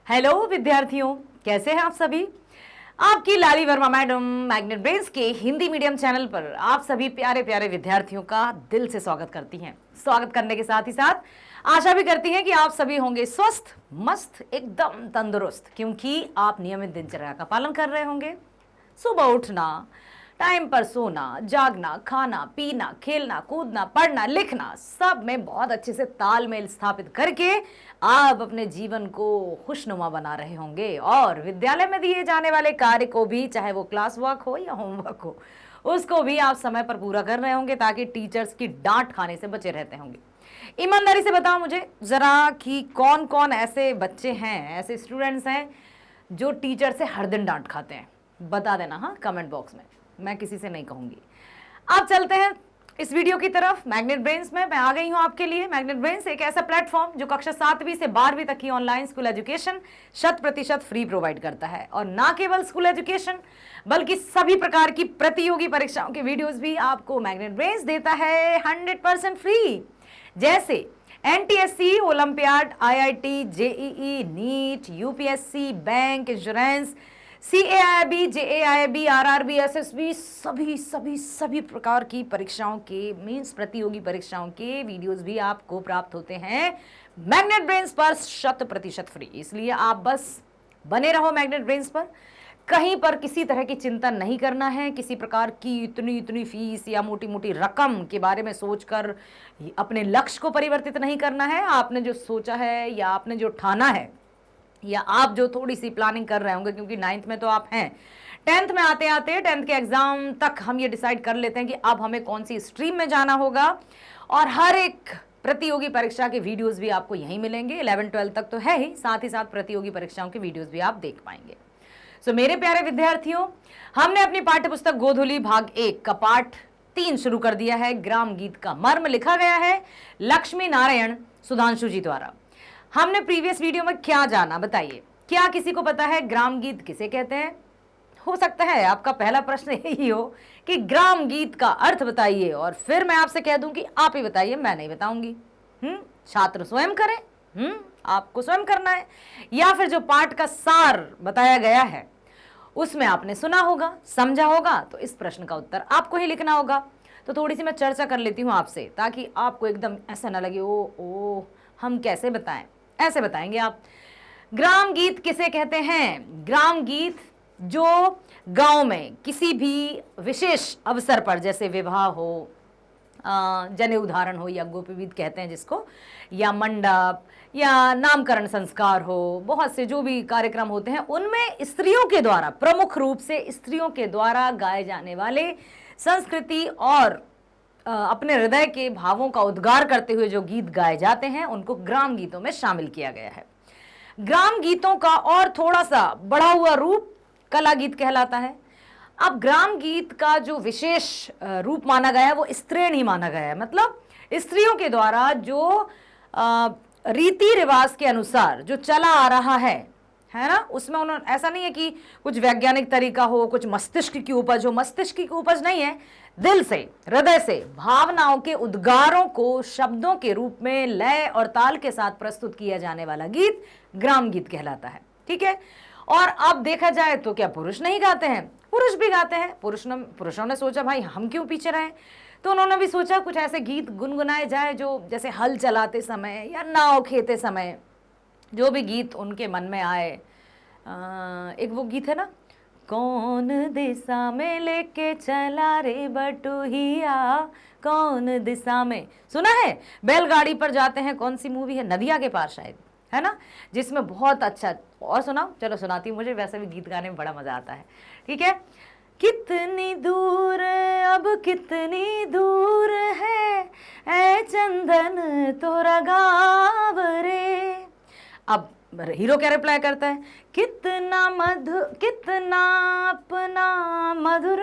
Hello विद्यार्थियों, कैसे हैं आप सभी। आपकी लाली वर्मा मैडम मैग्नेट ब्रेन्स के हिंदी मीडियम चैनल पर आप सभी प्यारे प्यारे विद्यार्थियों का दिल से स्वागत करती हैं। स्वागत करने के साथ ही साथ आशा भी करती हैं कि आप सभी होंगे स्वस्थ, मस्त, एकदम तंदुरुस्त, क्योंकि आप नियमित दिनचर्या का पालन कर रहे होंगे। सुबह उठना, टाइम पर सोना, जागना, खाना पीना, खेलना कूदना, पढ़ना लिखना, सब में बहुत अच्छे से तालमेल स्थापित करके आप अपने जीवन को खुशनुमा बना रहे होंगे और विद्यालय में दिए जाने वाले कार्य को भी, चाहे वो क्लास वर्क हो या होमवर्क हो, उसको भी आप समय पर पूरा कर रहे होंगे ताकि टीचर्स की डांट खाने से बचे रहते होंगे। ईमानदारी से बताओ मुझे जरा कि कौन कौन ऐसे बच्चे हैं, ऐसे स्टूडेंट्स हैं जो टीचर से हर दिन डांट खाते हैं। बता देना हाँ कमेंट बॉक्स में, मैं किसी से नहीं कहूंगी। आप चलते हैं इस वीडियो की तरफ। मैग्नेट ब्रेन्स में मैं आ गई हूं आपके लिए। मैग्नेट ब्रेन्स एक ऐसा प्लेटफॉर्म जो कक्षा 7वीं से 12वीं तक की online school education 100% free provide करता है, और ना केवल स्कूल एजुकेशन बल्कि सभी प्रकार की प्रतियोगी परीक्षाओं के वीडियोस भी आपको मैग्नेट ब्रेन्स देता है 100% फ्री। जैसे NTSC, olympiad, IIT, JEE, NEET, UPSC, bank, insurance, CAIIB, JAIIB, RRB, SSB, सभी प्रकार की परीक्षाओं के मीन्स प्रतियोगी परीक्षाओं के वीडियोस भी आपको प्राप्त होते हैं मैग्नेट ब्रेन्स पर 100% फ्री। इसलिए आप बस बने रहो मैग्नेट ब्रेन्स पर। कहीं पर किसी तरह की चिंता नहीं करना है, किसी प्रकार की इतनी फीस या मोटी मोटी रकम के बारे में सोचकर अपने लक्ष्य को परिवर्तित नहीं करना है। आपने जो सोचा है या आपने जो ठाना है या आप जो थोड़ी सी प्लानिंग कर रहे होंगे, क्योंकि 9th में तो आप हैं, 10th में आते आते 10th के एग्जाम तक हम ये डिसाइड कर लेते हैं कि अब हमें कौन सी स्ट्रीम में जाना होगा, और हर एक प्रतियोगी परीक्षा के वीडियोस भी आपको यहीं मिलेंगे। 11-12 तक तो है ही, साथ ही साथ प्रतियोगी परीक्षाओं के वीडियोस भी आप देख पाएंगे। सो मेरे प्यारे विद्यार्थियों, हमने अपनी पाठ्य पुस्तक गोधूली भाग 1 का पाठ 3 शुरू कर दिया है। ग्राम गीत का मर्म लिखा गया है लक्ष्मी नारायण सुधांशु जी द्वारा। हमने प्रीवियस वीडियो में क्या जाना, बताइए, क्या किसी को पता है ग्राम गीत किसे कहते हैं? हो सकता है आपका पहला प्रश्न यही हो कि ग्राम गीत का अर्थ बताइए, और फिर मैं आपसे कह दूं कि आप ही बताइए, मैं नहीं बताऊंगी। छात्र स्वयं करें, आपको स्वयं करना है। या फिर जो पाठ का सार बताया गया है उसमें आपने सुना होगा, समझा होगा, तो इस प्रश्न का उत्तर आपको ही लिखना होगा। तो थोड़ी सी मैं चर्चा कर लेती हूँ आपसे, ताकि आपको एकदम ऐसा ना लगे ओ हम कैसे बताएं। ऐसे बताएंगे आप। ग्राम गीत किसे कहते हैं? ग्राम गीत जो गांव में किसी भी विशेष अवसर पर, जैसे विवाह हो, जनेऊ उदाहरण हो, या गोपीवीत कहते हैं जिसको, या मंडप, या नामकरण संस्कार हो, बहुत से जो भी कार्यक्रम होते हैं उनमें स्त्रियों के द्वारा, प्रमुख रूप से स्त्रियों के द्वारा गाए जाने वाले संस्कृति और अपने हृदय के भावों का उद्गार करते हुए जो गीत गाए जाते हैं उनको ग्राम गीतों में शामिल किया गया है। ग्राम गीतों का और थोड़ा सा बढ़ा हुआ रूप कला गीत कहलाता है। अब ग्राम गीत का जो विशेष रूप माना गया है वो स्त्रीण ही माना गया है, मतलब स्त्रियों के द्वारा जो रीति रिवाज के अनुसार जो चला आ रहा है ना, उसमें उन्होंने, ऐसा नहीं है कि कुछ वैज्ञानिक तरीका हो, कुछ मस्तिष्क की उपज हो, मस्तिष्क की उपज नहीं है, दिल से, हृदय से भावनाओं के उद्गारों को शब्दों के रूप में लय और ताल के साथ प्रस्तुत किया जाने वाला गीत ग्राम गीत कहलाता है। ठीक है। और अब देखा जाए तो क्या पुरुष नहीं गाते हैं? पुरुष भी गाते हैं। पुरुषों ने सोचा भाई हम क्यों पीछे रहे, तो उन्होंने भी सोचा कुछ ऐसे गीत गुनगुनाए जाए जो जैसे हल चलाते समय या नाव खेते समय जो भी गीत उनके मन में आए। एक वो गीत है ना, कौन दिशा में लेके चला रे बटुहिया, कौन दिशा में, सुना है? बैलगाड़ी पर जाते हैं, कौन सी मूवी है, नदिया के पार शायद, है ना, जिसमें बहुत अच्छा। और सुनाओ, चलो सुनाती हूँ, मुझे वैसे भी गीत गाने में बड़ा मजा आता है। ठीक है। कितनी दूर, अब कितनी दूर है ऐ चंदन तोरा गाँव रे। अब हीरो क्या रिप्लाई करता है, कितना अपना मधुर,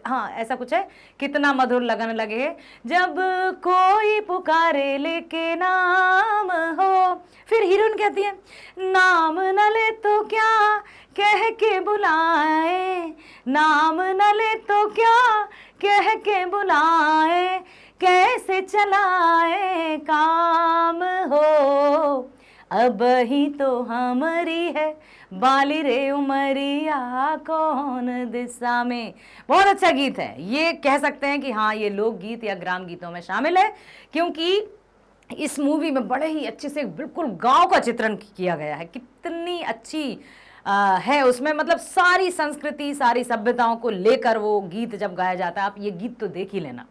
हाँ ऐसा कुछ है, कितना मधुर लगन लगे जब कोई पुकारे लेके नाम हो। फिर हीरोइन कहती है, नाम न ले तो क्या कह के बुलाए, नाम न ले तो क्या कह के बुलाए, कैसे चलाए काम हो, अब ही तो हमारी है बाली रे उमरिया कौन दिशा में। बहुत अच्छा गीत है, ये कह सकते हैं कि हाँ ये लोकगीत या ग्राम गीतों में शामिल है, क्योंकि इस मूवी में बड़े ही अच्छे से बिल्कुल गांव का चित्रण किया गया है। कितनी अच्छी है उसमें, मतलब सारी संस्कृति सारी सभ्यताओं को लेकर वो गीत जब गाया जाता है। आप ये गीत तो देख ही लेना,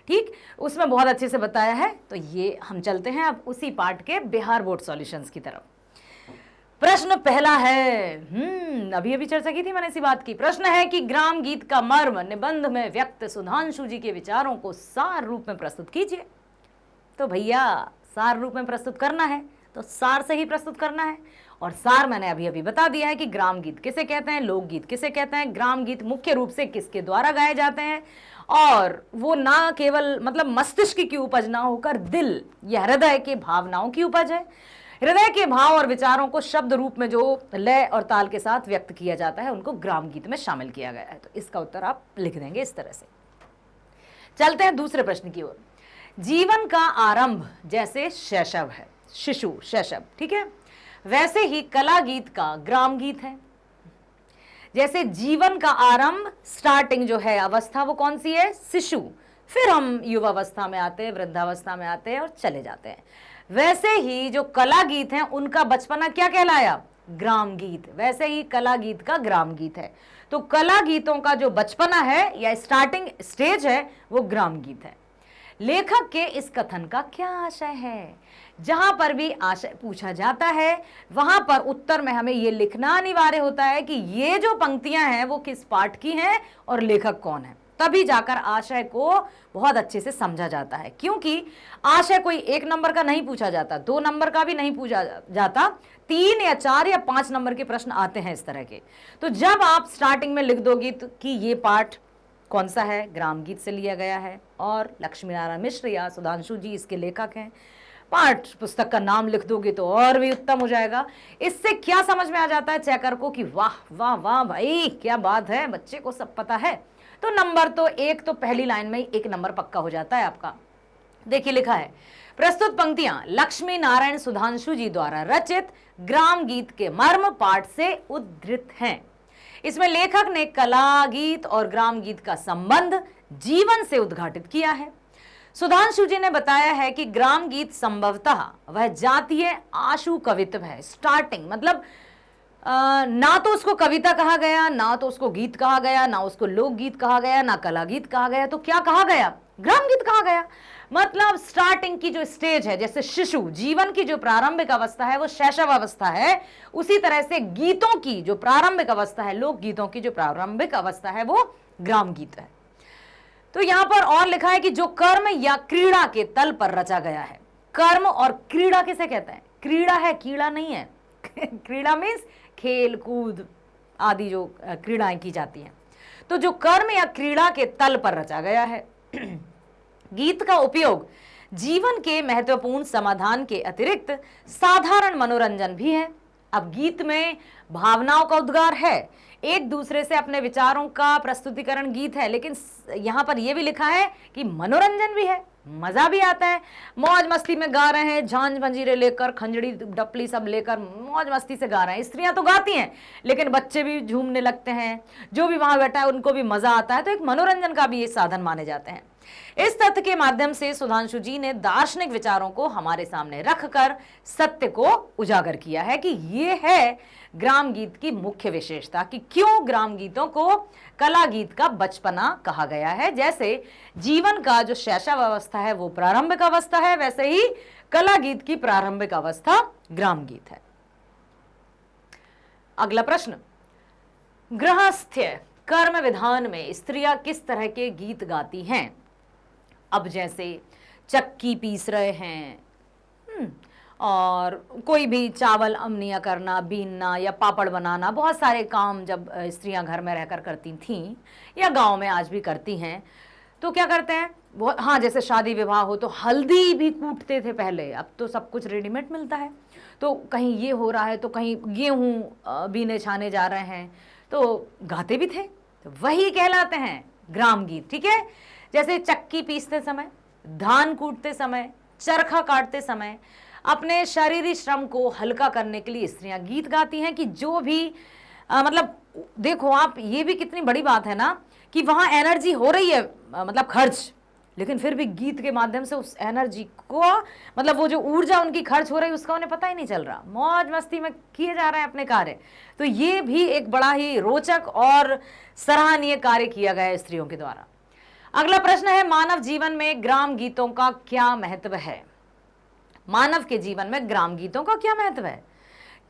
ठीक, उसमें बहुत अच्छे से बताया है। तो ये हम चलते हैं अब उसी पार्ट के बिहार बोर्ड सॉल्यूशंस की तरफ। प्रश्न पहला है, अभी अभी चर्चा की थी मैंने इसी बात की। प्रश्न है कि ग्राम गीत का मर्म निबंध में व्यक्त सुधांशु जी के विचारों को सार रूप में प्रस्तुत कीजिए। तो भैया सार रूप में प्रस्तुत करना है तो सार से ही प्रस्तुत करना है, और सार मैंने अभी अभी बता दिया है कि ग्राम गीत किसे कहते हैं, लोकगीत किसे कहते हैं। ग्राम गीत मुख्य रूप से किसके द्वारा गाए जाते हैं, और वो ना केवल मतलब मस्तिष्क की उपज ना होकर दिल या हृदय के भावनाओं की उपज है। हृदय के भाव और विचारों को शब्द रूप में जो लय और ताल के साथ व्यक्त किया जाता है उनको ग्राम गीत में शामिल किया गया है। तो इसका उत्तर आप लिख देंगे इस तरह से। चलते हैं दूसरे प्रश्न की ओर। जीवन का आरंभ जैसे शैशव है, शिशु शैशव, ठीक है, वैसे ही कला गीत का ग्राम गीत है। जैसे जीवन का आरंभ स्टार्टिंग जो है अवस्था वो कौन सी है, शिशु, फिर हम युवावस्था में आते हैं, वृद्धावस्था में आते हैं और चले जाते हैं। वैसे ही जो कला गीत हैं उनका बचपना क्या कहलाया, ग्राम गीत। वैसे ही कला गीत का ग्राम गीत है। तो कला गीतों का जो बचपना है या स्टार्टिंग स्टेज है वो ग्राम गीत है। लेखक के इस कथन का क्या आशय है। जहां पर भी आशय पूछा जाता है वहां पर उत्तर में हमें यह लिखना अनिवार्य होता है कि ये जो पंक्तियां हैं वो किस पाठ की हैं और लेखक कौन है। तभी जाकर आशय को बहुत अच्छे से समझा जाता है, क्योंकि आशय कोई 1 नंबर का नहीं पूछा जाता, 2 नंबर का भी नहीं पूछा जाता, 3 या 4 या 5 नंबर के प्रश्न आते हैं इस तरह के। तो जब आप स्टार्टिंग में लिख दोगे तो कि ये पाठ कौन सा है, ग्राम गीत से लिया गया है और लक्ष्मी नारायण मिश्र या सुधांशु जी इसके लेखक हैं, पाठ पुस्तक का नाम लिख दोगे तो और भी उत्तम हो जाएगा। इससे क्या समझ में आ जाता है चेकर को कि वाह वाह वाह भाई क्या बात है, बच्चे को सब पता है। तो नंबर तो एक तो पहली लाइन में ही 1 नंबर पक्का हो जाता है आपका। देखिए लिखा है, प्रस्तुत पंक्तियां लक्ष्मी नारायण सुधांशु जी द्वारा रचित ग्राम गीत के मर्म पाठ से उद्धृत हैं। इसमें लेखक ने कला गीत और ग्राम गीत का संबंध जीवन से उद्घाटित किया है। सुधांशु जी ने बताया है कि ग्राम गीत संभवतः वह जातीय आशु कवित्व है। स्टार्टिंग मतलब ना तो उसको कविता कहा गया, ना तो उसको गीत कहा गया, ना उसको लोकगीत कहा गया, ना कला गीत कहा गया, तो क्या कहा गया, ग्राम गीत कहा गया। मतलब स्टार्टिंग की जो स्टेज है, जैसे शिशु जीवन की जो प्रारंभिक अवस्था है वो शैशव अवस्था है, उसी तरह से गीतों की जो प्रारंभिक अवस्था है, लोक गीतों की जो प्रारंभिक अवस्था है वो ग्राम गीत है। तो यहां पर और लिखा है कि जो कर्म या क्रीड़ा के तल पर रचा गया है। कर्म और क्रीड़ा किसे कहते हैं, क्रीड़ा है कीड़ा नहीं है क्रीड़ा मीन्स खेल कूद आदि जो क्रीड़ाएं की जाती हैं। तो जो कर्म या क्रीड़ा के तल पर रचा गया है गीत का उपयोग जीवन के महत्वपूर्ण समाधान के अतिरिक्त साधारण मनोरंजन भी है। अब गीत में भावनाओं का उद्गार है, एक दूसरे से अपने विचारों का प्रस्तुतिकरण गीत है, लेकिन यहां पर यह भी लिखा है कि मनोरंजन भी है, मजा भी आता है, मौज मस्ती में गा रहे हैं, झांझ मंजीरे लेकर खंजड़ी डपली सब लेकर मौज मस्ती से गा रहे हैं। स्त्रियां तो गाती हैं लेकिन बच्चे भी झूमने लगते हैं, जो भी वहां बैठा है उनको भी मजा आता है। तो एक मनोरंजन का भी ये साधन माने जाते हैं। इस तथ्य के माध्यम से सुधांशु जी ने दार्शनिक विचारों को हमारे सामने रखकर सत्य को उजागर किया है कि ये है ग्राम गीत की मुख्य विशेषता, कि क्यों ग्राम गीतों को कला गीत का बचपना कहा गया है। जैसे जीवन का जो शैशव अवस्था है वो प्रारंभिक अवस्था है, वैसे ही कला गीत की प्रारंभिक अवस्था ग्राम गीत है। अगला प्रश्न, गृहस्थ्य कर्म विधान में स्त्रियां किस तरह के गीत गाती हैं। अब जैसे चक्की पीस रहे हैं और कोई भी चावल अमनिया करना, बीनना या पापड़ बनाना, बहुत सारे काम जब स्त्रियां घर में रहकर करती थीं या गांव में आज भी करती हैं, तो क्या करते हैं वो, हाँ जैसे शादी विवाह हो तो हल्दी भी कूटते थे पहले, अब तो सब कुछ रेडीमेड मिलता है। तो कहीं ये हो रहा है तो कहीं गेहूँ बीने छाने जा रहे हैं तो गाते भी थे, तो वही कहलाते हैं ग्राम गीत। ठीक है, जैसे चक्की पीसते समय, धान कूटते समय, चरखा काटते समय, अपने शारीरिक श्रम को हल्का करने के लिए स्त्रियां गीत गाती हैं कि जो भी मतलब देखो आप, ये भी कितनी बड़ी बात है ना कि वहां एनर्जी हो रही है मतलब खर्च, लेकिन फिर भी गीत के माध्यम से उस एनर्जी को मतलब वो जो ऊर्जा उनकी खर्च हो रही है उसका उन्हें पता ही नहीं चल रहा, मौज मस्ती में किए जा रहे हैं अपने कार्य। तो ये भी एक बड़ा ही रोचक और सराहनीय कार्य किया गया है स्त्रियों के द्वारा। अगला प्रश्न है, मानव जीवन में ग्राम गीतों का क्या महत्व है? मानव के जीवन में ग्राम गीतों का क्या महत्व है?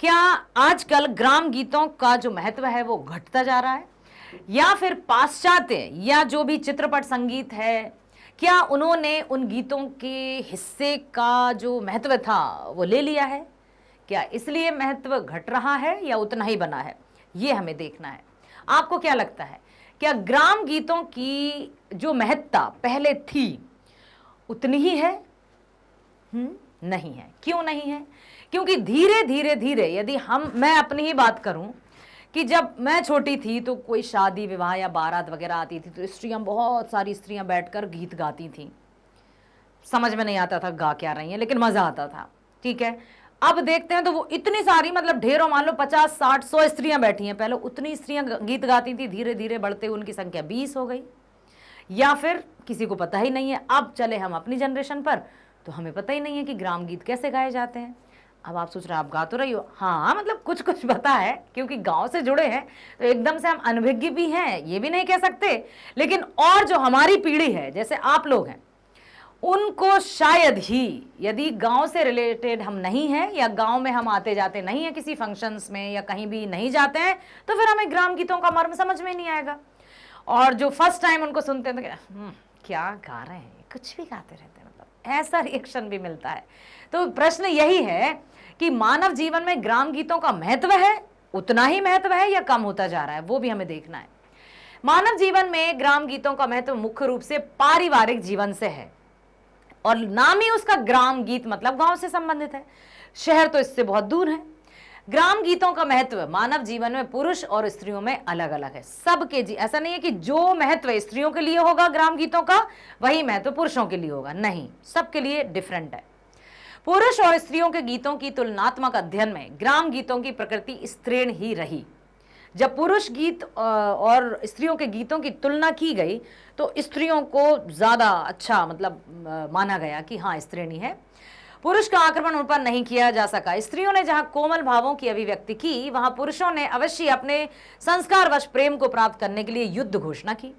क्या आजकल ग्राम गीतों का जो महत्व है वो घटता जा रहा है, या फिर पाश्चात्य या जो भी चित्रपट संगीत है, क्या उन्होंने उन गीतों के हिस्से का जो महत्व था वो ले लिया है? क्या इसलिए महत्व घट रहा है या उतना ही बना है? ये हमें देखना है। आपको क्या लगता है, क्या ग्राम गीतों की जो महत्ता पहले थी उतनी ही है? नहीं है। क्यों नहीं है? क्योंकि धीरे धीरे धीरे, यदि मैं अपनी ही बात करूं कि जब मैं छोटी थी तो कोई शादी विवाह या बारात वगैरह आती थी तो स्त्रियां, बहुत सारी स्त्रियां बैठकर गीत गाती थी। समझ में नहीं आता था गा क्या रही हैं, लेकिन मजा आता था। ठीक है, अब देखते हैं तो वो इतनी सारी, मतलब ढेरों, मान लो 50, 60, 100 स्त्रियां बैठी हैं। पहले उतनी स्त्रियां गीत गाती थी, धीरे धीरे बढ़ते उनकी संख्या 20 हो गई, या फिर किसी को पता ही नहीं है। अब चले हम अपनी जनरेशन पर, तो हमें पता ही नहीं है कि ग्राम गीत कैसे गाए जाते हैं। अब आप सोच रहे हैं आप गा तो रही हो, हाँ मतलब कुछ कुछ पता है क्योंकि गांव से जुड़े हैं, तो एकदम से हम अनभिज्ञ भी हैं ये भी नहीं कह सकते। लेकिन और जो हमारी पीढ़ी है, जैसे आप लोग हैं, उनको शायद ही, यदि गांव से रिलेटेड हम नहीं हैं या गांव में हम आते जाते नहीं हैं किसी फंक्शंस में या कहीं भी नहीं जाते हैं, तो फिर हमें ग्राम गीतों का मर्म समझ में नहीं आएगा। और जो फर्स्ट टाइम उनको सुनते हैं तो क्या गा रहे हैं, कुछ भी गाते रहते हैं, मतलब ऐसा रिएक्शन भी मिलता है। तो प्रश्न यही है कि मानव जीवन में ग्राम गीतों का महत्व है, उतना ही महत्व है या कम होता जा रहा है, वो भी हमें देखना है। मानव जीवन में ग्राम गीतों का महत्व मुख्य रूप से पारिवारिक जीवन से है, और नाम ही उसका ग्राम गीत मतलब गांव से संबंधित है। शहर तो इससे बहुत दूर है। ग्राम गीतों का महत्व मानव जीवन में पुरुष और स्त्रियों में अलग अलग है। सबके ऐसा नहीं है कि जो महत्व स्त्रियों के लिए होगा ग्राम गीतों का वही महत्व पुरुषों के लिए होगा, नहीं, सबके लिए डिफरेंट है। पुरुष और स्त्रियों के गीतों की तुलनात्मक अध्ययन में ग्राम गीतों की प्रकृति स्त्रीण ही रही। जब पुरुष गीत और स्त्रियों के गीतों की तुलना की गई तो स्त्रियों को ज्यादा अच्छा मतलब माना गया कि हाँ स्त्रीणी है। पुरुष का आक्रमण उन पर नहीं किया जा सका। स्त्रियों ने जहां कोमल भावों की अभिव्यक्ति की, वहां पुरुषों ने अवश्य अपने संस्कारवश प्रेम को प्राप्त करने के लिए युद्ध घोषणा की।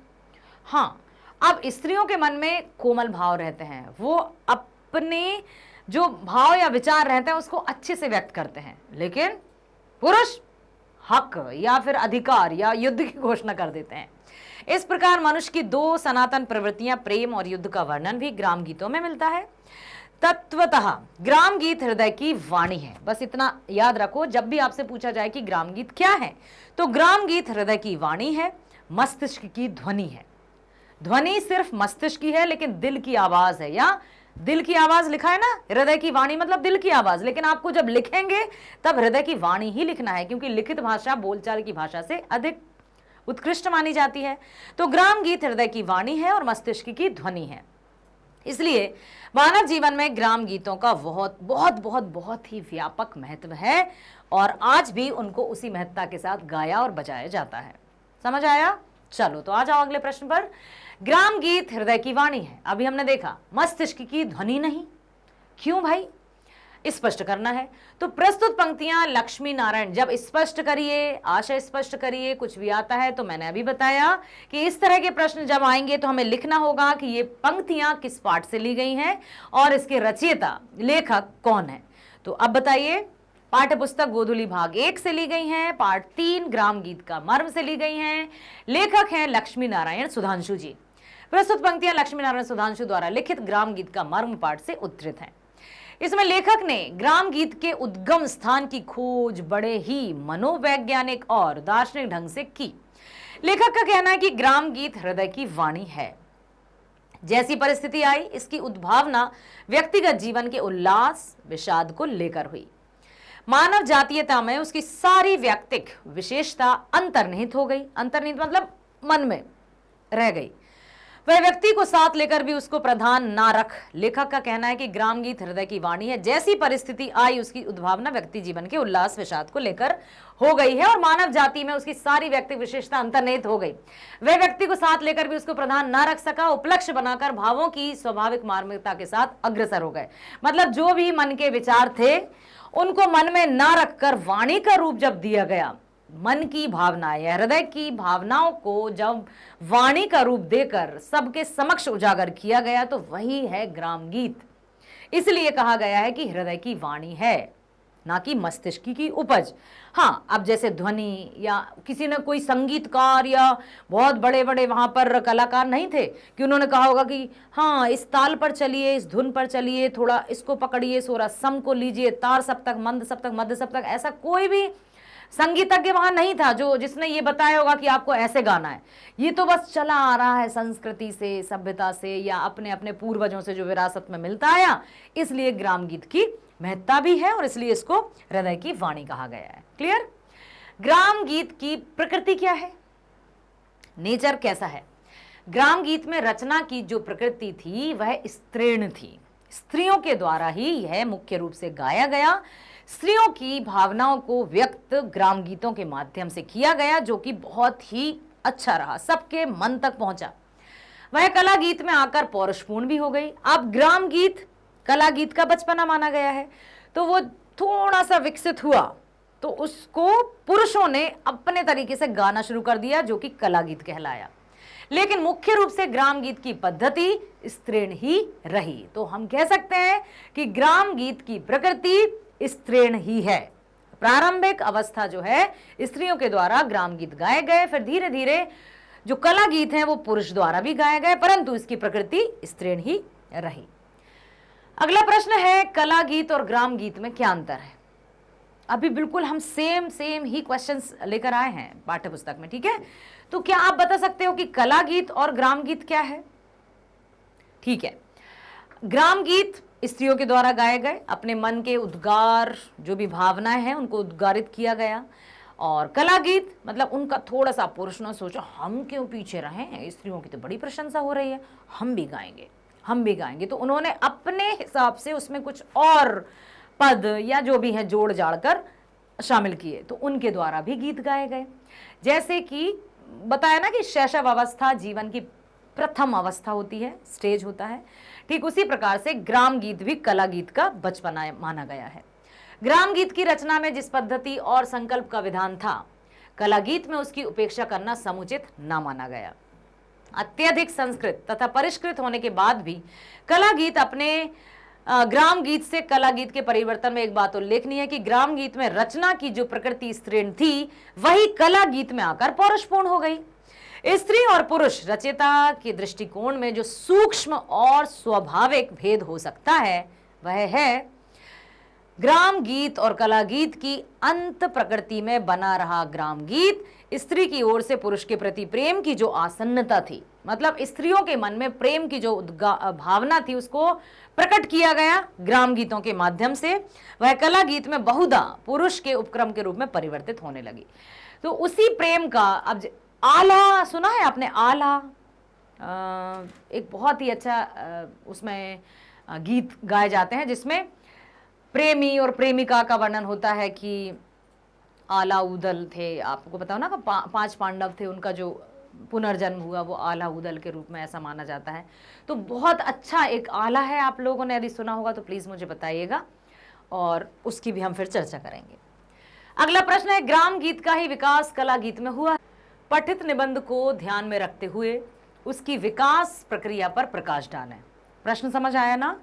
हाँ, अब स्त्रियों के मन में कोमल भाव रहते हैं, वो अपने जो भाव या विचार रहते हैं उसको अच्छे से व्यक्त करते हैं, लेकिन पुरुष हक या फिर अधिकार या युद्ध की घोषणा कर देते हैं। इस प्रकार मनुष्य की दो सनातन प्रवृत्तियां, प्रेम और युद्ध का वर्णन भी ग्राम गीतों में मिलता है। तत्वतः ग्राम गीत हृदय की वाणी है। बस इतना याद रखो, जब भी आपसे पूछा जाए कि ग्राम गीत क्या है, तो ग्राम गीत हृदय की वाणी है, मस्तिष्क की ध्वनि है। ध्वनि सिर्फ मस्तिष्क की है, लेकिन दिल की आवाज है, या दिल की आवाज लिखा है ना, हृदय की वाणी मतलब दिल की आवाज, लेकिन आपको जब लिखेंगे तब हृदय की वाणी ही लिखना है, क्योंकि लिखित भाषा बोलचाल की भाषा से अधिक उत्कृष्ट मानी जाती है। तो ग्राम गीत हृदय की वाणी है और मस्तिष्क की ध्वनि है। इसलिए मानव जीवन में ग्राम गीतों का बहुत बहुत बहुत बहुत ही व्यापक महत्व है, और आज भी उनको उसी महत्ता के साथ गाया और बजाया जाता है। समझ आया? चलो तो आ जाओ अगले प्रश्न पर। ग्राम गीत हृदय की वाणी है, अभी हमने देखा, मस्तिष्क की ध्वनि नहीं। क्यों भाई? स्पष्ट करना है। तो प्रस्तुत पंक्तियां लक्ष्मी नारायण, जब स्पष्ट करिए, आशय स्पष्ट करिए, कुछ भी आता है तो मैंने अभी बताया कि इस तरह के प्रश्न जब आएंगे तो हमें लिखना होगा कि ये पंक्तियां किस पाठ से ली गई हैं और इसके रचयिता लेखक कौन है। तो अब बताइए, पाठ्य पुस्तक गोधुली भाग 1 से ली गई हैं, पाठ 3 ग्राम गीत का मर्म से ली गई हैं, लेखक हैं लक्ष्मी नारायण सुधांशु जी। प्रस्तुत पंक्तियां लक्ष्मी नारायण सुधांशु द्वारा लिखित ग्राम गीत का मर्म पाठ से उद्धृत हैं। इसमें लेखक ने ग्राम गीत के उद्गम स्थान की खोज बड़े ही मनोवैज्ञानिक और दार्शनिक ढंग से की। लेखक का कहना है कि ग्राम गीत हृदय की वाणी है। जैसी परिस्थिति आई, इसकी उद्भावना व्यक्तिगत जीवन के उल्लास विषाद को लेकर हुई। मानव जातीयता में उसकी सारी व्यक्तिक विशेषता अंतर्निहित हो गई। अंतर्निहित मतलब मन में रह गई। वह व्यक्ति को साथ लेकर भी उसको प्रधान ना रख। लेखक का कहना है कि ग्राम गीत हृदय की वाणी है। जैसी परिस्थिति आई उसकी उद्भावना व्यक्ति जीवन के उल्लास विषाद को लेकर हो गई है और मानव जाति में उसकी सारी व्यक्ति विशेषता अंतर्निहित हो गई। वह व्यक्ति को साथ लेकर भी उसको प्रधान ना रख सका, उपलक्ष्य बनाकर भावों की स्वाभाविक मार्मिकता के साथ अग्रसर हो गए। मतलब जो भी मन के विचार थे उनको मन में ना रखकर वाणी का रूप जब दिया गया, मन की भावनाएं, हृदय की भावनाओं को जब वाणी का रूप देकर सबके समक्ष उजागर किया गया तो वही है ग्राम गीत। इसलिए कहा गया है कि हृदय की वाणी है, ना कि मस्तिष्क की उपज। हाँ, अब जैसे ध्वनि या किसी ने कोई संगीतकार या बहुत बड़े बड़े वहां पर कलाकार नहीं थे कि उन्होंने कहा होगा कि हाँ इस ताल पर चलिए, इस धुन पर चलिए, थोड़ा इसको पकड़िए, सोरा सम को लीजिए, तार सप्तक, मंद सप्तक, मध्य सप्तक, ऐसा कोई भी संगीतज्ञ वहां नहीं था जिसने ये बताया होगा कि आपको ऐसे गाना है। ये तो बस चला आ रहा है संस्कृति से, सभ्यता से, या अपने अपने पूर्वजों से जो विरासत में मिलता आया। इसलिए ग्राम गीत की महत्ता भी है और इसलिए इसको हृदय की वाणी कहा गया है। क्लियर? ग्राम गीत की प्रकृति क्या है, नेचर कैसा है? ग्राम गीत में रचना की जो प्रकृति थी वह स्त्रीण थी। स्त्रियों के द्वारा ही यह मुख्य रूप से गाया गया। स्त्रियों की भावनाओं को व्यक्त ग्राम गीतों के माध्यम से किया गया, जो कि बहुत ही अच्छा रहा, सबके मन तक पहुंचा। वह कला गीत में आकर पौरुषपूर्ण भी हो गई। अब ग्राम गीत कला गीत का बचपना माना गया है, तो वो थोड़ा सा विकसित हुआ तो उसको पुरुषों ने अपने तरीके से गाना शुरू कर दिया, जो कि कला गीत कहलाया। लेकिन मुख्य रूप से ग्राम गीत की पद्धति स्त्रीण ही रही। तो हम कह सकते हैं कि ग्राम गीत की प्रकृति स्त्रीण ही है। प्रारंभिक अवस्था जो है स्त्रियों के द्वारा ग्राम गीत गाए गए, फिर धीरे धीरे जो कला गीत हैं वो पुरुष द्वारा भी गाए गए, परंतु इसकी प्रकृति स्त्रीण ही रही। अगला प्रश्न है, कला गीत और ग्राम गीत में क्या अंतर है? अभी बिल्कुल हम सेम ही क्वेश्चंस लेकर आए हैं पाठ्य पुस्तक में, ठीक है? तो क्या आप बता सकते हो कि कला गीत और ग्राम गीत क्या है? ठीक है, ग्राम गीत स्त्रियों के द्वारा गाए गए, अपने मन के उद्गार, जो भी भावनाएं हैं उनको उद्गारित किया गया। और कला गीत मतलब उनका थोड़ा सा पुरुष ने सोचा हम क्यों पीछे रहें, स्त्रियों की तो बड़ी प्रशंसा हो रही है, हम भी गाएंगे। तो उन्होंने अपने हिसाब से उसमें कुछ और पद या जो भी है जोड़ जाड़ कर शामिल किए, तो उनके द्वारा भी गीत गाए गए। जैसे कि बताया ना कि शैशव अवस्था जीवन की प्रथम अवस्था होती है, स्टेज होता है, ठीक उसी प्रकार से ग्राम गीत भी कला गीत का बचपना माना गया है। ग्राम गीत की रचना में जिस पद्धति और संकल्प का विधान था, कला गीत में उसकी उपेक्षा करना समुचित न माना गया। अत्यधिक संस्कृत तथा परिष्कृत होने के बाद भी कला गीत अपने ग्राम गीत से कला गीत के परिवर्तन में एक बात उल्लेखनीय है कि ग्राम गीत में रचना की जो प्रकृति स्त्रीण थी वही कला गीत में आकर पौरुषपूर्ण हो गई। स्त्री और पुरुष रचयिता के दृष्टिकोण में जो सूक्ष्म और स्वाभाविक भेद हो सकता है वह है ग्राम गीत और कला गीत की अंत प्रकृति में बना रहा ग्राम गीत स्त्री की ओर से पुरुष के प्रति प्रेम की जो आसन्नता थी, मतलब स्त्रियों के मन में प्रेम की जो भावना थी उसको प्रकट किया गया ग्राम गीतों के माध्यम से, वह कला गीत में बहुधा पुरुष के उपक्रम के रूप में परिवर्तित होने लगी। तो उसी प्रेम का अब आला सुना है आपने? आला एक बहुत ही अच्छा उसमें गीत गाए जाते हैं जिसमें प्रेमी और प्रेमिका का वर्णन होता है कि आला उदल थे, आपको पता हो ना, 5 पांडव थे, उनका जो पुनर्जन्म हुआ वो आला उदल के रूप में ऐसा माना जाता है। तो बहुत अच्छा एक आला है, आप लोगों ने यदि सुना होगा तो प्लीज मुझे बताइएगा और उसकी भी हम फिर चर्चा करेंगे। अगला प्रश्न है, ग्राम गीत का ही विकास कला गीत में हुआ? पठित निबंध को ध्यान में रखते हुए उसकी विकास प्रक्रिया पर प्रकाश डालें। प्रश्न समझ आया ना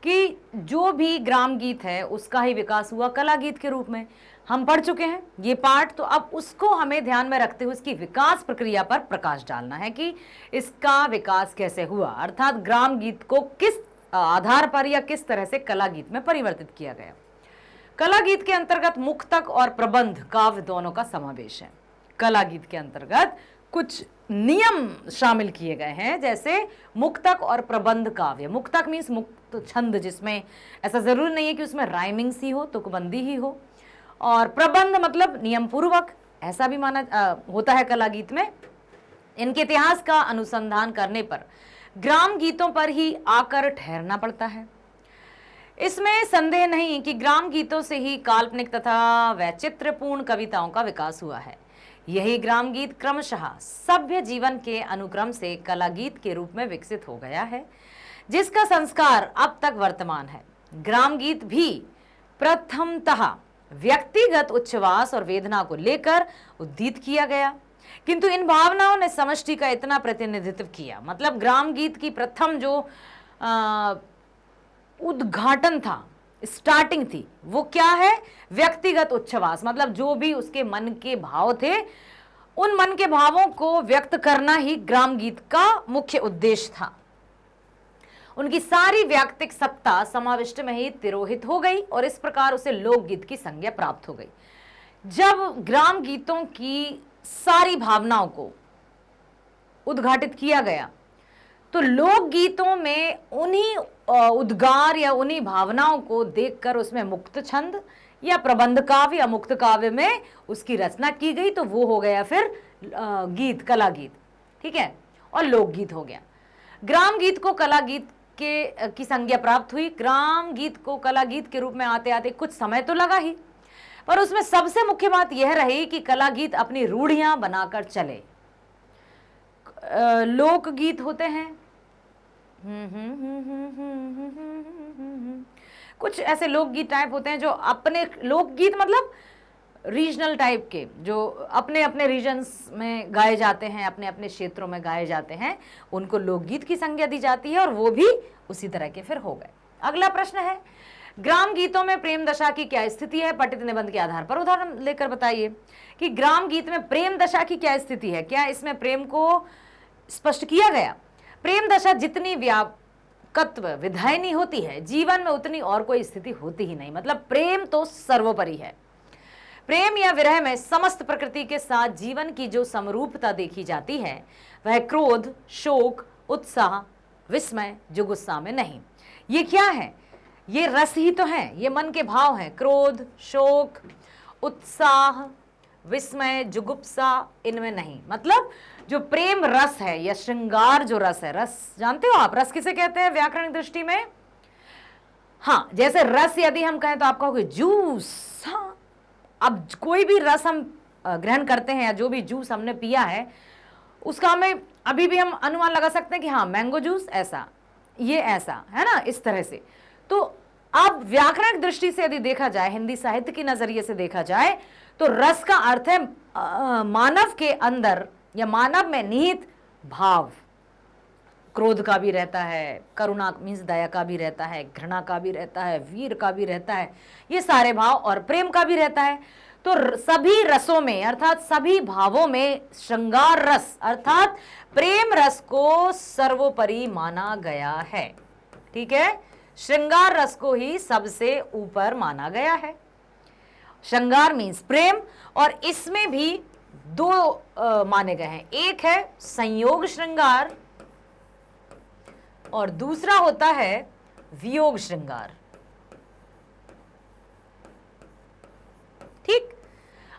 कि जो भी ग्राम गीत है उसका ही विकास हुआ कला गीत के रूप में। हम पढ़ चुके हैं ये पाठ, तो अब उसको हमें ध्यान में रखते हुए उसकी विकास प्रक्रिया पर प्रकाश डालना है कि इसका विकास कैसे हुआ, अर्थात ग्राम गीत को किस आधार पर या किस तरह से कला गीत में परिवर्तित किया गया। कला गीत के अंतर्गत मुक्तक और प्रबंध काव्य दोनों का समावेश है। कला गीत के अंतर्गत कुछ नियम शामिल किए गए हैं, जैसे मुक्तक और प्रबंध काव्य। मुक्तक मीन्स मुक्त छंद, जिसमें ऐसा जरूरी नहीं है कि उसमें राइमिंग्स ही हो, तुकबंदी ही हो, और प्रबंध मतलब नियम पूर्वक, ऐसा भी माना होता है कला गीत में। इनके इतिहास का अनुसंधान करने पर ग्राम गीतों पर ही आकर ठहरना पड़ता है। इसमें संदेह नहीं कि ग्राम गीतों से ही काल्पनिक तथा वैचित्र्यपूर्ण कविताओं का विकास हुआ है। यही ग्राम गीत क्रमशः सभ्य जीवन के अनुक्रम से कला गीत के रूप में विकसित हो गया है, जिसका संस्कार अब तक वर्तमान है। ग्राम गीत भी प्रथमतः व्यक्तिगत उच्छ्वास और वेदना को लेकर उद्दीत किया गया, किंतु इन भावनाओं ने समष्टि का इतना प्रतिनिधित्व किया। मतलब ग्राम गीत की प्रथम जो उद्घाटन था, स्टार्टिंग थी, वो क्या है? व्यक्तिगत उच्छ्वास। मतलब जो भी उसके मन के भाव थे, उन मन के भावों को व्यक्त करना ही ग्राम गीत का मुख्य उद्देश्य था। उनकी सारी व्यक्तिक सत्ता समाविष्ट में ही तिरोहित हो गई और इस प्रकार उसे लोकगीत की संज्ञा प्राप्त हो गई। जब ग्राम गीतों की सारी भावनाओं को उद्घाटित किया गया तो लोकगीतों में उन्हीं उद्गार या उन्हीं भावनाओं को देखकर उसमें मुक्त छंद या प्रबंध काव्य या मुक्त काव्य में उसकी रचना की गई, तो वो हो गया फिर गीत, कला गीत। ठीक है, और लोकगीत हो गया। ग्राम गीत को कला गीत की संज्ञा प्राप्त हुई। ग्राम गीत को कला गीत के रूप में आते आते कुछ समय तो लगा ही, पर उसमें सबसे मुख्य बात यह रही कि कला गीत अपनी रूढ़ियां बनाकर चले। लोकगीत होते हैं, कुछ ऐसे लोकगीत टाइप होते हैं जो अपने, लोकगीत मतलब रीजनल टाइप के, जो अपने अपने रीजन्स में गाए जाते हैं, अपने अपने क्षेत्रों में गाए जाते हैं, उनको लोकगीत की संज्ञा दी जाती है और वो भी उसी तरह के फिर हो गए। अगला प्रश्न है, ग्राम गीतों में प्रेम दशा की क्या स्थिति है? पठित निबंध के आधार पर उदाहरण लेकर बताइए कि ग्राम गीत में प्रेम दशा की क्या स्थिति है। क्या इसमें प्रेम को स्पष्ट किया गया? प्रेम दशा जितनी व्यापकत्व विधायनी होती है, जीवन में उतनी और कोई स्थिति होती ही नहीं। मतलब प्रेम तो सर्वोपरि है। प्रेम या विरह में समस्त प्रकृति के साथ जीवन की जो समरूपता देखी जाती है, वह क्रोध, शोक, उत्साह, विस्मय, जुगुस्सा में नहीं। ये क्या है? ये रस ही तो है, ये मन के भाव हैं। क्रोध, शोक, उत्साह, विस्मय, जुगुप्सा, इनमें नहीं। मतलब जो प्रेम रस है या श्रृंगार जो रस है, रस जानते हो आप, रस किसे कहते हैं व्याकरणिक दृष्टि में? हाँ, जैसे रस यदि हम कहें तो आप कहोगे जूस। हाँ, अब कोई भी रस हम ग्रहण करते हैं या जो भी जूस हमने पिया है, उसका हमें अभी भी हम अनुमान लगा सकते हैं कि हाँ, मैंगो जूस ऐसा, ये ऐसा है ना, इस तरह से। तो अब व्याकरणिक दृष्टि से यदि देखा जाए, हिंदी साहित्य के नजरिए से देखा जाए, तो रस का अर्थ है मानव के अंदर या मानव में निहित भाव। क्रोध का भी रहता है, करुणा मीन्स दया का भी रहता है, घृणा का भी रहता है, वीर का भी रहता है, ये सारे भाव, और प्रेम का भी रहता है। तो सभी रसों में अर्थात सभी भावों में श्रृंगार रस अर्थात प्रेम रस को सर्वोपरि माना गया है। ठीक है, श्रृंगार रस को ही सबसे ऊपर माना गया है। श्रृंगार मीन्स प्रेम, और इसमें भी दो माने गए हैं। एक है संयोग श्रृंगार और दूसरा होता है वियोग श्रृंगार। ठीक,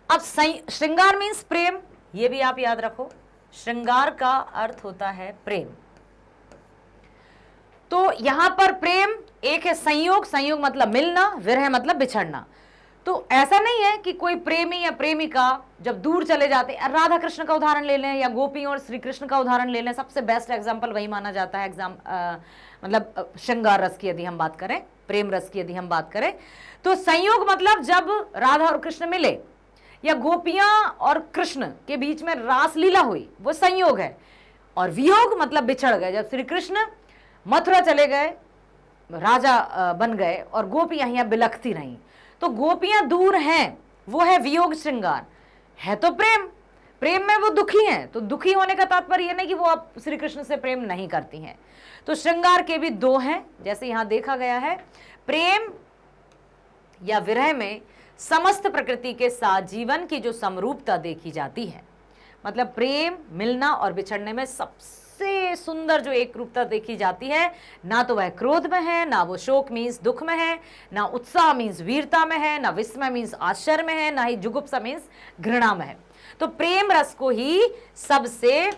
अब श्रृंगार मीन्स प्रेम, ये भी आप याद रखो। श्रृंगार का अर्थ होता है प्रेम। तो यहां पर प्रेम एक है संयोग, संयोग मतलब मिलना, विरह मतलब बिछड़ना। तो ऐसा नहीं है कि कोई प्रेमी या प्रेमिका जब दूर चले जाते हैं, राधा कृष्ण का उदाहरण ले लें या गोपी और श्री कृष्ण का उदाहरण ले लें, सबसे बेस्ट एग्जाम्पल वही माना जाता है। मतलब श्रृंगार रस की यदि हम बात करें, प्रेम रस की यदि हम बात करें, तो संयोग मतलब जब राधा और कृष्ण मिले या गोपियां और कृष्ण के बीच में रासलीला हुई, वो संयोग है। और वियोग मतलब बिछड़ गए, जब श्री कृष्ण मथुरा चले गए, राजा बन गए और गोपियां यहाँ बिलखती रहीं, तो गोपियां दूर हैं, वो है वियोग श्रृंगार। है तो प्रेम, प्रेम में वो दुखी हैं, तो दुखी होने का तात्पर्य नहीं कि वो आप श्री कृष्ण से प्रेम नहीं करती हैं। तो श्रृंगार के भी दो हैं, जैसे यहां देखा गया है। प्रेम या विरह में समस्त प्रकृति के साथ जीवन की जो समरूपता देखी जाती है, मतलब प्रेम, मिलना और बिछड़ने में सबसे सुंदर जो एक रूपता देखी जाती है, ना तो वह क्रोध में है, ना वो शोक मीन्स दुख में है, ना उत्साह मीन्स वीरता में है, ना विस्मय मीन्स आश्चर्य में है, ना ही जुगुप्सा मीन्स घृणा में है। तो प्रेम रस को ही सबसे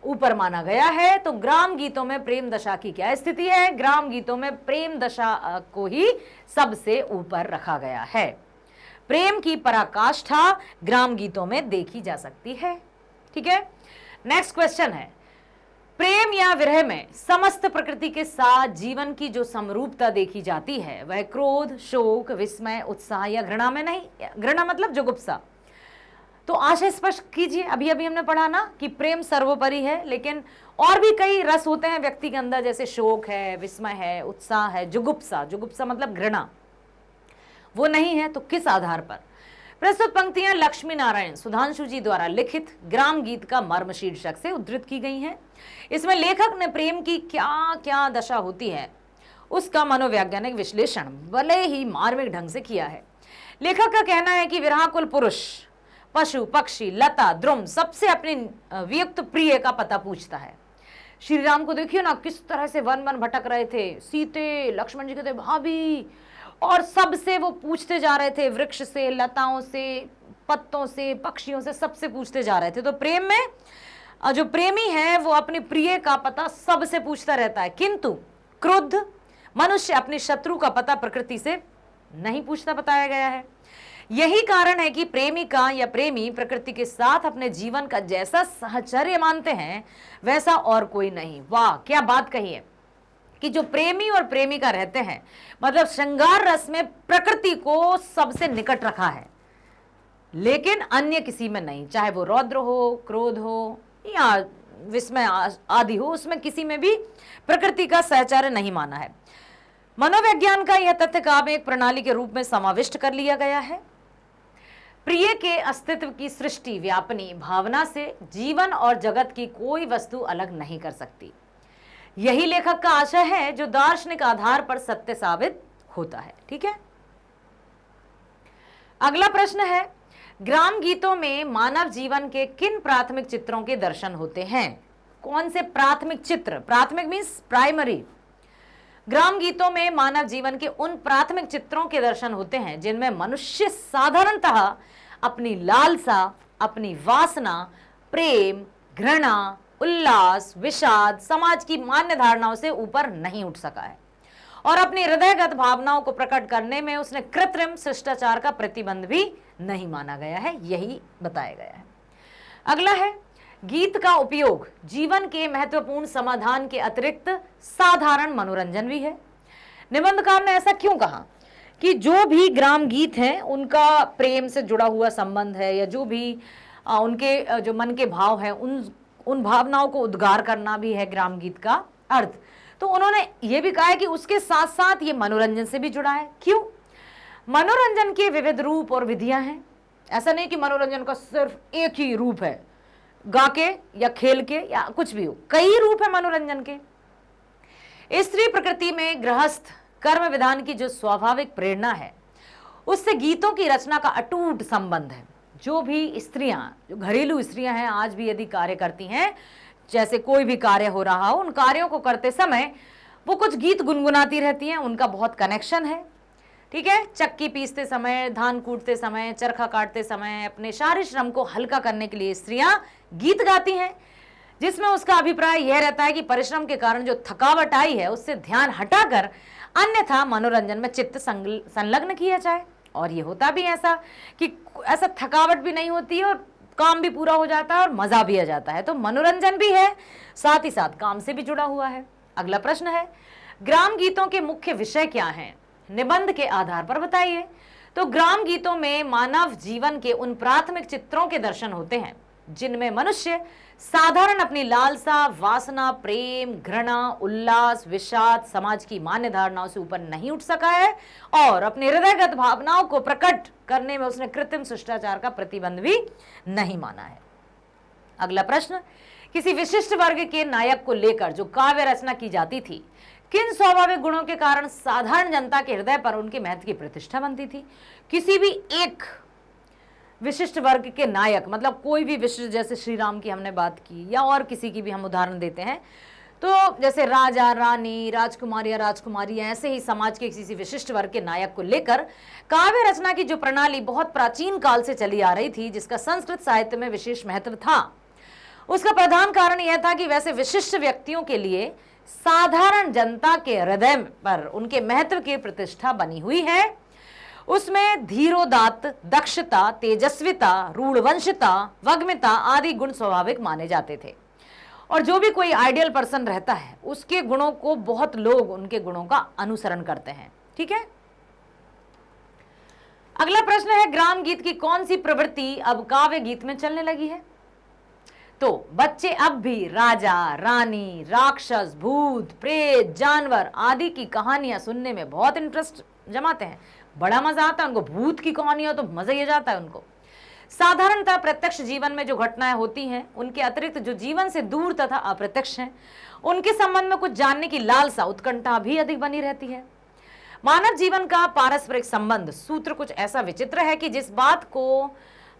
ऊपर माना गया है। तो ग्राम गीतों में प्रेम दशा की क्या स्थिति है? ग्राम गीतों में प्रेम दशा को ही सबसे ऊपर रखा गया है। प्रेम की पराकाष्ठा ग्राम गीतों में देखी जा सकती है। ठीक है, नेक्स्ट क्वेश्चन है, प्रेम या विरह में समस्त प्रकृति के साथ जीवन की जो समरूपता देखी जाती है वह क्रोध, शोक, विस्मय, उत्साह या घृणा में नहीं। घृणा मतलब जुगुप्सा। तो आशय स्पष्ट कीजिए। अभी अभी हमने पढ़ा ना कि प्रेम सर्वोपरि है, लेकिन और भी कई रस होते हैं व्यक्ति के अंदर, जैसे शोक है, विस्मय है, उत्साह है, जुगुप्सा। जुगुप्सा मतलब घृणा, वो नहीं है। तो किस आधार पर? प्रस्तुत पंक्तियां लक्ष्मी नारायण सुधांशु जी द्वारा लिखित ग्राम गीत का मर्म शीर्षक से उद्धृत की गई हैं। इसमें लेखक ने प्रेम की क्या क्या दशा होती है उसका मनोवैज्ञानिक विश्लेषण भले ही मार्मिक ढंग से किया है। लेखक का कहना है कि विरहाकुल पुरुष पशु, पक्षी, लता, द्रुम सबसे अपनी वियुक्त प्रिय का पता पूछता है। श्री राम को देखिए ना, किस तरह से वन वन भटक रहे थे। सीते, लक्ष्मण जी कहते भाभी, और सबसे वो पूछते जा रहे थे, वृक्ष से, लताओं से, पत्तों से, पक्षियों से, सबसे पूछते जा रहे थे। तो प्रेम में जो प्रेमी है वो अपनी प्रिय का पता सबसे पूछता रहता है, किंतु क्रुद्ध मनुष्य अपनी शत्रु का पता प्रकृति से नहीं पूछता, बताया गया है। यही कारण है कि प्रेमिका या प्रेमी प्रकृति के साथ अपने जीवन का जैसा साहचर्य मानते हैं वैसा और कोई नहीं। वाह, क्या बात कही है कि जो प्रेमी और प्रेमिका रहते हैं, मतलब श्रृंगार रस में प्रकृति को सबसे निकट रखा है, लेकिन अन्य किसी में नहीं। चाहे वो रौद्र हो, क्रोध हो या विस्मय आदि हो, उसमें किसी में भी प्रकृति का सहचर्य नहीं माना है। मनोविज्ञान का यह तथ्य काम एक प्रणाली के रूप में समाविष्ट कर लिया गया है। प्रिय के अस्तित्व की सृष्टि व्यापनी भावना से जीवन और जगत की कोई वस्तु अलग नहीं कर सकती। यही लेखक का आशय है जो दार्शनिक आधार पर सत्य साबित होता है। ठीक है, अगला प्रश्न है, ग्राम गीतों में मानव जीवन के किन प्राथमिक चित्रों के दर्शन होते हैं? कौन से प्राथमिक चित्र? प्राथमिक मीन्स प्राइमरी। ग्राम गीतों में मानव जीवन के उन प्राथमिक चित्रों के दर्शन होते हैं जिनमें मनुष्य साधारणतः अपनी लालसा, अपनी वासना, प्रेम, घृणा, उल्लास, विषाद, समाज की मान्य धारणाओं से ऊपर नहीं उठ सका है और अपनी हृदयगत भावनाओं को प्रकट करने में उसने कृत्रिम शिष्टाचार का प्रतिबंध भी नहीं माना गया है। यही बताया गया है। अगला है, गीत का उपयोग जीवन के महत्वपूर्ण समाधान के अतिरिक्त साधारण मनोरंजन भी है। निबंधकार ने ऐसा क्यों कहा कि जो भी ग्राम गीत हैं उनका प्रेम से जुड़ा हुआ संबंध है, या जो भी उनके जो मन के भाव हैं उन भावनाओं को उद्गार करना भी है ग्राम गीत का अर्थ। तो उन्होंने ये भी कहा है कि उसके साथ साथ ये मनोरंजन से भी जुड़ा है। क्यों? मनोरंजन के विविध रूप और विधियां हैं। ऐसा नहीं कि मनोरंजन का सिर्फ एक ही रूप है, गा के या खेल के या कुछ भी हो, कई रूप है मनोरंजन के। स्त्री प्रकृति में गृहस्थ कर्म विधान की जो स्वाभाविक प्रेरणा है उससे गीतों की रचना का अटूट संबंध है। जो भी स्त्रियां, जो घरेलू स्त्रियां हैं, आज भी यदि कार्य करती हैं, जैसे कोई भी कार्य हो रहा हो, उन कार्यों को करते समय वो कुछ गीत गुनगुनाती रहती हैं, उनका बहुत कनेक्शन है। ठीक है, चक्की पीसते समय, धान कूटते समय, चरखा काटते समय अपने शारीरिक श्रम को हल्का करने के लिए स्त्रियां गीत गाती हैं, जिसमें उसका अभिप्राय यह रहता है कि परिश्रम के कारण जो थकावट आई है उससे ध्यान हटाकर अन्यथा मनोरंजन में चित्त संलग्न किया जाए। और ये होता भी ऐसा कि ऐसा थकावट भी नहीं होती है और काम भी पूरा हो जाता है और मजा भी आ जाता है। तो मनोरंजन भी है, साथ ही साथ काम से भी जुड़ा हुआ है। अगला प्रश्न है, ग्राम गीतों के मुख्य विषय क्या हैं? निबंध के आधार पर बताइए। तो ग्राम गीतों में मानव जीवन के उन प्राथमिक चित्रों के दर्शन होते हैं जिनमें मनुष्य साधारण अपनी लालसा, वासना, प्रेम, घृणा, उल्लास, विषाद, समाज की मान्य धारणाओं से ऊपर नहीं उठ सका है और अपनी हृदयगत भावनाओं को प्रकट करने में उसने कृत्रिम शिष्टाचार का प्रतिबंध भी नहीं माना है। अगला प्रश्न, किसी विशिष्ट वर्ग के नायक को लेकर जो काव्य रचना की जाती थी, किन स्वाभाविक गुणों के कारण साधारण जनता के हृदय पर उनके महत्व की प्रतिष्ठा बनती थी? किसी भी एक विशिष्ट वर्ग के नायक, मतलब कोई भी विशिष्ट, जैसे श्री राम की हमने बात की या और किसी की भी हम उदाहरण देते हैं, तो जैसे राजा, रानी, राजकुमार या राजकुमारी, ऐसे ही समाज के किसी विशिष्ट वर्ग के नायक को लेकर काव्य रचना की जो प्रणाली बहुत प्राचीन काल से चली आ रही थी, जिसका संस्कृत साहित्य में विशेष महत्व था, उसका प्रधान कारण यह था कि वैसे विशिष्ट व्यक्तियों के लिए साधारण जनता के हृदय पर उनके महत्व की प्रतिष्ठा बनी हुई है। उसमें धीरोदात्त, दक्षता, तेजस्विता, रूढ़वंशिता, वग्मिता आदि गुण स्वाभाविक माने जाते थे। और जो भी कोई आइडियल पर्सन रहता है उसके गुणों को बहुत लोग उनके गुणों का अनुसरण करते हैं। ठीक है, अगला प्रश्न है, ग्राम गीत की कौन सी प्रवृत्ति अब काव्य गीत में चलने लगी है? तो बच्चे अब भी राजा, रानी, राक्षस, भूत, प्रेत, जानवर आदि की कहानियां सुनने में बहुत इंटरेस्ट जमाते हैं, बड़ा मजा आता है उनको। भूत की कहानियां तो मजा ही जाता है उनको। साधारणतः प्रत्यक्ष जीवन में जो घटनाएं होती हैं उनके अतिरिक्त जो जीवन से दूर तथा अप्रत्यक्ष हैं उनके संबंध में कुछ जानने की लालसा, उत्कंठा भी अधिक बनी रहती है। मानव जीवन का पारस्परिक संबंध सूत्र कुछ ऐसा विचित्र है कि जिस बात को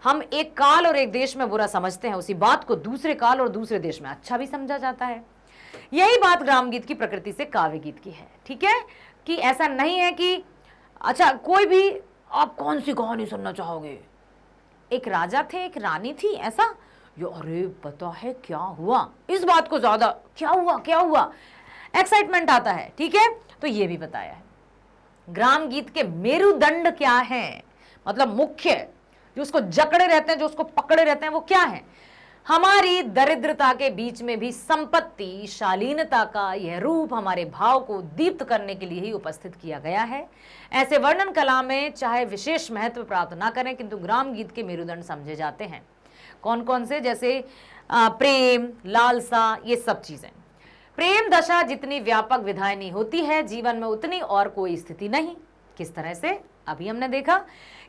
हम एक काल और एक देश में बुरा समझते हैं उसी बात को दूसरे काल और दूसरे देश में अच्छा भी समझा जाता है। यही बात ग्राम गीत की प्रकृति से काव्य गीत की है। ठीक है, कि ऐसा नहीं है कि अच्छा कोई भी, आप कौन सी कहानी सुनना चाहोगे, एक राजा थे, एक रानी थी, ऐसा यो, अरे पता है क्या हुआ, इस बात को ज्यादा क्या हुआ क्या हुआ एक्साइटमेंट आता है। ठीक है, तो ये भी बताया है। ग्राम गीत के मेरुदंड क्या है, मतलब मुख्य जो उसको जकड़े रहते हैं, जो उसको पकड़े रहते हैं, वो क्या है? हमारी दरिद्रता के बीच में भी संपत्ति, शालीनता का यह रूप हमारे भाव को दीप्त करने के लिए ही उपस्थित किया गया है। ऐसे वर्णन कला में चाहे विशेष महत्व प्राप्त ना करें किंतु ग्राम गीत के मेरुदंड समझे जाते हैं। कौन कौन से? जैसे प्रेम, लालसा, ये सब चीजें। प्रेम दशा जितनी व्यापक विधायनी होती है जीवन में उतनी और कोई स्थिति नहीं। किस तरह से? अभी हमने देखा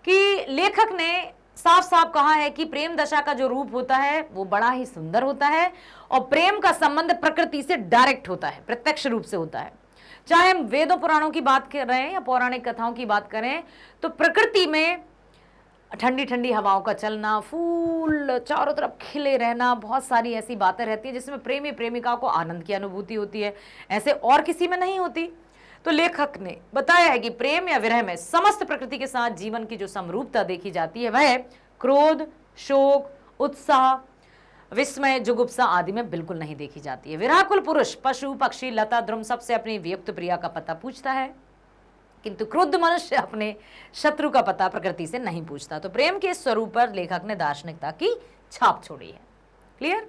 कि लेखक ने साफ साफ कहा है कि प्रेम दशा का जो रूप होता है वो बड़ा ही सुंदर होता है और प्रेम का संबंध प्रकृति से डायरेक्ट होता है, प्रत्यक्ष रूप से होता है। चाहे हम वेदों पुराणों की बात कर रहे हैं या पौराणिक कथाओं की बात करें तो प्रकृति में ठंडी ठंडी हवाओं का चलना, फूल चारों तरफ खिले रहना, बहुत सारी ऐसी बातें रहती है जिसमें प्रेमी प्रेमिका को आनंद की अनुभूति होती है, ऐसे और किसी में नहीं होती। तो लेखक ने बताया है कि प्रेम या विरह में समस्त प्रकृति के साथ जीवन की जो समरूपता देखी जाती है वह क्रोध, शोक, उत्साह, विस्मय, जुगुप्सा आदि में बिल्कुल नहीं देखी जाती है। विराकुल पुरुष पशु, पक्षी, लता, द्रुम सबसे अपनी वियुक्त प्रिया का पता पूछता है किंतु क्रुद्ध मनुष्य अपने शत्रु का पता प्रकृति से नहीं पूछता। तो प्रेम के स्वरूप पर लेखक ने दार्शनिकता की छाप छोड़ी है। क्लियर?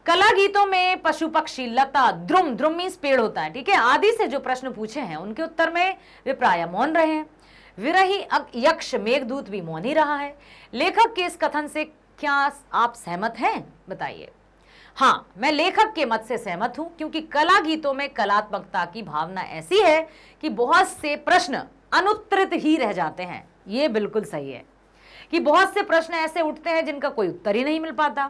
कला गीतों में पशु, पक्षी, लता, द्रुम, द्रुम मीन्स पेड़ होता है, ठीक है, आदि से जो प्रश्न पूछे हैं उनके उत्तर में वे प्राय मौन रहे हैं। विरही यक्ष मेघदूत भी मौन ही रहा है। लेखक के इस कथन से क्या आप सहमत हैं? बताइए। हाँ, मैं लेखक के मत से सहमत हूं क्योंकि कला गीतों में कलात्मकता की भावना ऐसी है कि बहुत से प्रश्न अनुत्तरित ही रह जाते हैं। ये बिल्कुल सही है कि बहुत से प्रश्न ऐसे उठते हैं जिनका कोई उत्तर ही नहीं मिल पाता।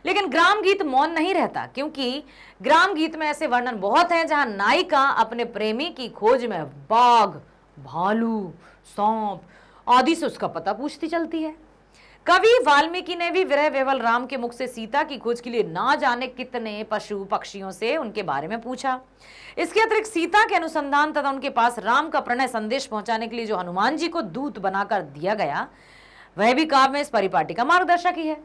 लेकिन ग्राम गीत मौन नहीं रहता क्योंकि ग्राम गीत में ऐसे वर्णन बहुत हैं जहां नायिका अपने प्रेमी की खोज में बाघ, भालू, सांप आदि से उसका पता पूछती चलती है। कवि वाल्मीकि ने भी विरह विह्वल राम के मुख से सीता की खोज के लिए ना जाने कितने पशु पक्षियों से उनके बारे में पूछा। इसके अतिरिक्त सीता के अनुसंधान तथा उनके पास राम का प्रणय संदेश पहुंचाने के लिए जो हनुमान जी को दूत बनाकर दिया गया वह भी काव्य में इस परिपाटी का मार्गदर्शक ही है।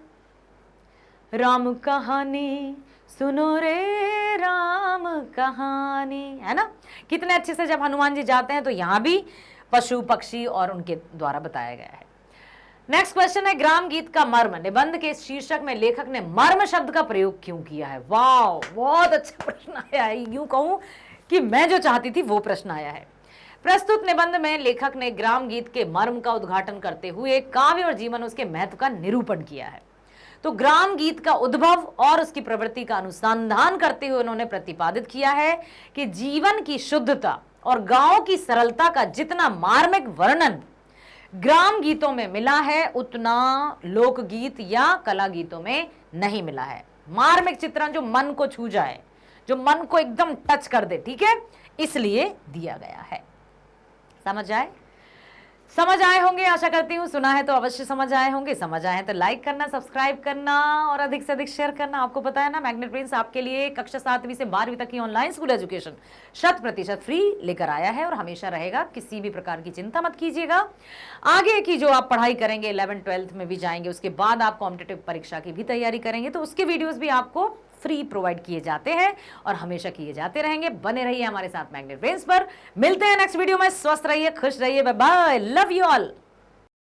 राम कहानी सुनो रे राम कहानी, है ना? कितने अच्छे से जब हनुमान जी जाते हैं तो यहां भी पशु पक्षी और उनके द्वारा बताया गया है। नेक्स्ट क्वेश्चन है, ग्राम गीत का मर्म। निबंध के शीर्षक में लेखक ने मर्म शब्द का प्रयोग क्यों किया है? वाह, बहुत अच्छा प्रश्न आया है। यूं कहूं कि मैं जो चाहती थी वो प्रश्न आया है। प्रस्तुत निबंध में लेखक ने ग्राम गीत के मर्म का उद्घाटन करते हुए काव्य और जीवन उसके महत्व का निरूपण किया है। तो ग्राम गीत का उद्भव और उसकी प्रवृत्ति का अनुसंधान करते हुए उन्होंने प्रतिपादित किया है कि जीवन की शुद्धता और गांव की सरलता का जितना मार्मिक वर्णन ग्राम गीतों में मिला है उतना लोकगीत या कला गीतों में नहीं मिला है। मार्मिक चित्रण जो मन को छू जाए, जो मन को एकदम टच कर दे, ठीक है, इसलिए दिया गया है। समझ आए? समझ आए होंगे, आशा करती हूँ। सुना है तो अवश्य समझ आए होंगे, समझ आए तो लाइक करना, सब्सक्राइब करना और अधिक से अधिक शेयर करना। आपको पता है ना, मैग्नेट ब्रेन्स आपके लिए कक्षा 7वीं से 12वीं तक की ऑनलाइन स्कूल एजुकेशन 100% फ्री लेकर आया है और हमेशा रहेगा। किसी भी प्रकार की चिंता मत कीजिएगा। आगे की जो आप पढ़ाई करेंगे, 11th-12th में भी जाएंगे, उसके बाद आप कॉम्पिटेटिव परीक्षा की भी तैयारी करेंगे, तो उसके वीडियोज भी आपको फ्री प्रोवाइड किए जाते हैं और हमेशा किए जाते रहेंगे। बने रहिए हमारे साथ मैग्नेट ब्रेन्स पर। मिलते हैं नेक्स्ट वीडियो में। स्वस्थ रहिए, खुश रहिए, bye bye, love you all.